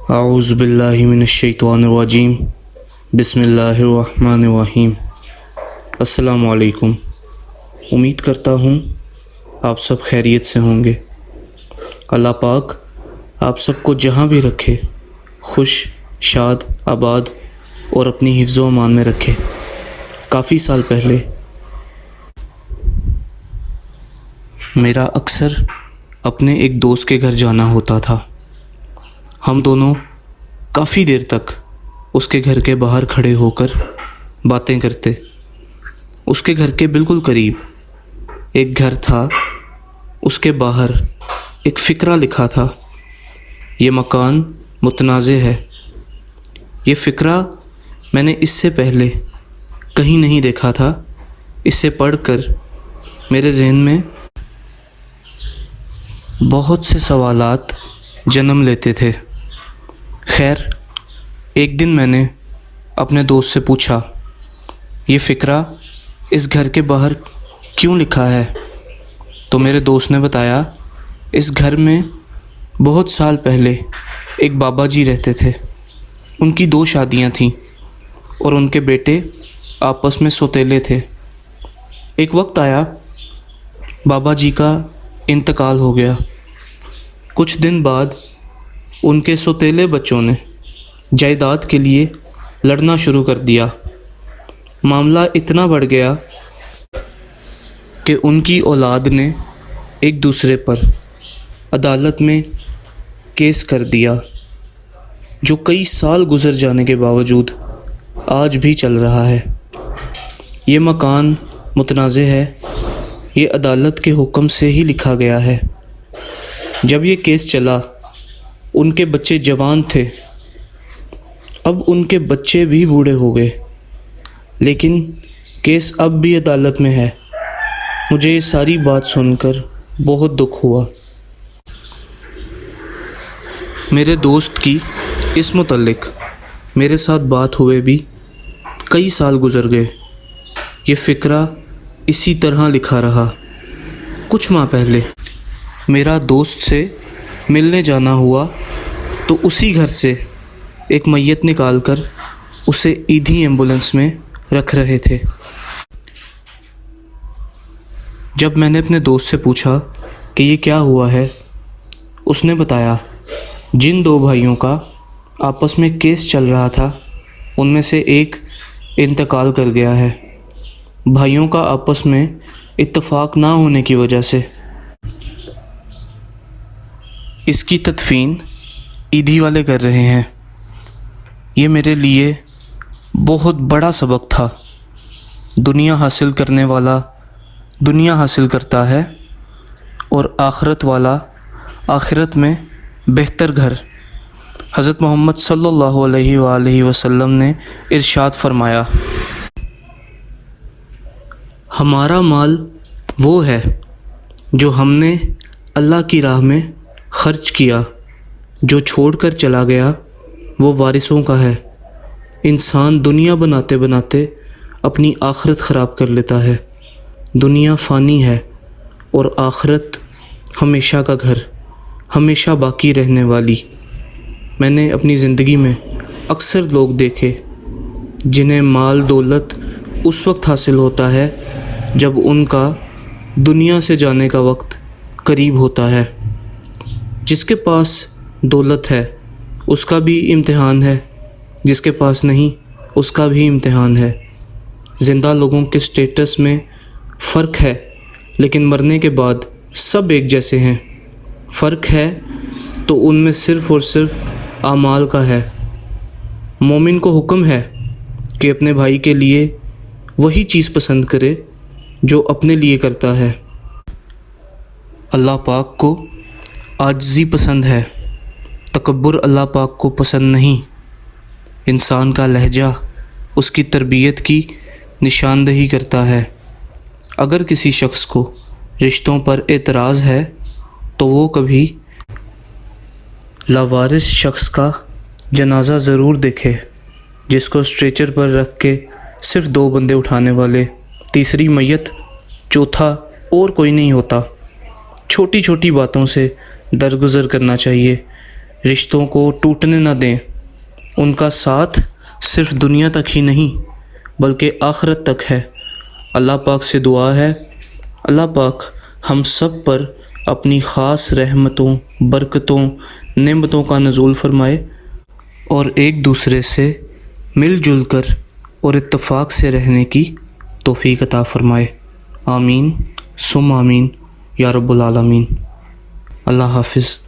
اعوذ باللہ من الشیطان الرجیم بسم اللہ الرحمن الرحیم۔ السلام علیکم۔ امید کرتا ہوں آپ سب خیریت سے ہوں گے۔ اللہ پاک آپ سب کو جہاں بھی رکھے خوش شاد آباد اور اپنی حفظ و امان میں رکھے۔ کافی سال پہلے میرا اکثر اپنے ایک دوست کے گھر جانا ہوتا تھا۔ ہم دونوں کافی دیر تک اس کے گھر کے باہر کھڑے ہو کر باتیں کرتے۔ اس کے گھر کے بالکل قریب ایک گھر تھا، اس کے باہر ایک فقرہ لکھا تھا، یہ مکان متنازع ہے۔ یہ فقرہ میں نے اس سے پہلے کہیں نہیں دیکھا تھا۔ اسے پڑھ کر میرے ذہن میں بہت سے سوالات جنم لیتے تھے۔ خیر، ایک دن میں نے اپنے دوست سے پوچھا، یہ فقرہ اس گھر کے باہر کیوں لکھا ہے؟ تو میرے دوست نے بتایا، اس گھر میں بہت سال پہلے ایک بابا جی رہتے تھے۔ ان کی 2 شادیاں تھیں اور ان کے بیٹے آپس میں سوتیلے تھے۔ ایک وقت آیا، بابا جی کا انتقال ہو گیا۔ کچھ دن بعد ان کے سوتیلے بچوں نے جائیداد کے لیے لڑنا شروع کر دیا۔ معاملہ اتنا بڑھ گیا کہ ان کی اولاد نے ایک دوسرے پر عدالت میں کیس کر دیا، جو کئی سال گزر جانے کے باوجود آج بھی چل رہا ہے۔ یہ مکان متنازع ہے، یہ عدالت کے حکم سے ہی لکھا گیا ہے۔ جب یہ کیس چلا، ان کے بچے جوان تھے، اب ان کے بچے بھی بوڑھے ہو گئے، لیکن کیس اب بھی عدالت میں ہے۔ مجھے یہ ساری بات سن کر بہت دکھ ہوا۔ میرے دوست کی اس متعلق میرے ساتھ بات ہوئے بھی کئی سال گزر گئے۔ یہ فقرہ اسی طرح لکھا رہا۔ کچھ ماہ پہلے میرا دوست سے ملنے جانا ہوا تو اسی گھر سے ایک میت نکال کر اسے ایدھی ایمبولنس میں رکھ رہے تھے۔ جب میں نے اپنے دوست سے پوچھا کہ یہ کیا ہوا ہے، اس نے بتایا، جن 2 بھائیوں کا آپس میں کیس چل رہا تھا، ان میں سے ایک انتقال کر گیا ہے، بھائیوں کا آپس میں اتفاق نہ ہونے کی وجہ سے۔ اس کی تدفین ایدھی والے کر رہے ہیں۔ یہ میرے لیے بہت بڑا سبق تھا۔ دنیا حاصل کرنے والا دنیا حاصل کرتا ہے اور آخرت والا آخرت میں بہتر گھر۔ حضرت محمد صلی اللہ علیہ وآلہ وسلم نے ارشاد فرمایا، ہمارا مال وہ ہے جو ہم نے اللہ کی راہ میں خرچ کیا، جو چھوڑ کر چلا گیا وہ وارثوں کا ہے۔ انسان دنیا بناتے بناتے اپنی آخرت خراب کر لیتا ہے۔ دنیا فانی ہے اور آخرت ہمیشہ کا گھر، ہمیشہ باقی رہنے والی۔ میں نے اپنی زندگی میں اکثر لوگ دیکھے جنہیں مال دولت اس وقت حاصل ہوتا ہے جب ان کا دنیا سے جانے کا وقت قریب ہوتا ہے۔ جس کے پاس دولت ہے اس کا بھی امتحان ہے، جس کے پاس نہیں اس کا بھی امتحان ہے۔ زندہ لوگوں کے سٹیٹس میں فرق ہے، لیکن مرنے کے بعد سب ایک جیسے ہیں۔ فرق ہے تو ان میں صرف اور صرف اعمال کا ہے۔ مومن کو حکم ہے کہ اپنے بھائی کے لیے وہی چیز پسند کرے جو اپنے لیے کرتا ہے۔ اللہ پاک کو عاجزی پسند ہے، تکبر اللہ پاک کو پسند نہیں۔ انسان کا لہجہ اس کی تربیت کی نشاندہی کرتا ہے۔ اگر کسی شخص کو رشتوں پر اعتراض ہے تو وہ کبھی لاوارث شخص کا جنازہ ضرور دیکھے، جس کو اسٹریچر پر رکھ کے صرف 2 بندے اٹھانے والے، تیسری میت، چوتھا اور کوئی نہیں ہوتا۔ چھوٹی چھوٹی باتوں سے درگزر کرنا چاہیے۔ رشتوں کو ٹوٹنے نہ دیں۔ ان کا ساتھ صرف دنیا تک ہی نہیں بلکہ آخرت تک ہے۔ اللہ پاک سے دعا ہے، اللہ پاک ہم سب پر اپنی خاص رحمتوں، برکتوں، نعمتوں کا نزول فرمائے اور ایک دوسرے سے مل جل کر اور اتفاق سے رہنے کی توفیق عطا فرمائے۔ آمین ثم آمین یا رب العالمین۔ اللہ حافظ۔